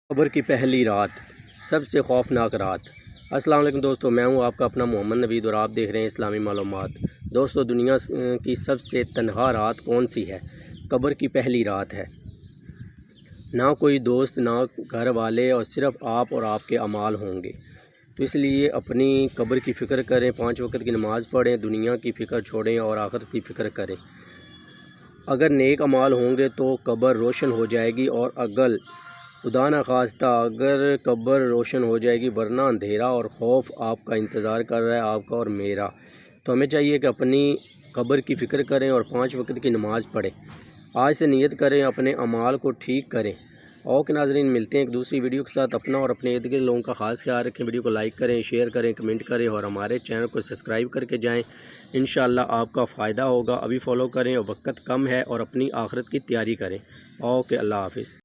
قبر کی پہلی رات سب سے خوفناک رات۔ السلام علیکم دوستو، میں ہوں آپ کا اپنا محمد نوید اور آپ دیکھ رہے ہیں اسلامی معلومات۔ دوستو، دنیا کی سب سے تنہا رات کون سی ہے؟ قبر کی پہلی رات ہے۔ نہ کوئی دوست، نہ گھر والے، اور صرف آپ اور آپ کے اعمال ہوں گے۔ تو اس لیے اپنی قبر کی فکر کریں، 5 وقت کی نماز پڑھیں، دنیا کی فکر چھوڑیں اور آخرت کی فکر کریں۔ اگر نیک اعمال ہوں گے تو قبر روشن ہو جائے گی، اور اگر خدا نخواستہ اگر قبر روشن ہو جائے گی، ورنہ اندھیرا اور خوف آپ کا انتظار کر رہا ہے، آپ کا اور میرا۔ تو ہمیں چاہیے کہ اپنی قبر کی فکر کریں اور 5 وقت کی نماز پڑھیں۔ آج سے نیت کریں، اپنے اعمال کو ٹھیک کریں۔ اوکے ناظرین، ملتے ہیں ایک دوسری ویڈیو کے ساتھ۔ اپنا اور اپنے ارد گرد لوگوں کا خاص خیال رکھیں۔ ویڈیو کو لائک کریں، شیئر کریں، کمنٹ کریں اور ہمارے چینل کو سبسکرائب کر کے جائیں۔ انشاءاللہ آپ کا فائدہ ہوگا۔ ابھی فالو کریں، اور وقت کم ہے، اور اپنی آخرت کی تیاری کریں۔ اوکے، اللہ حافظ۔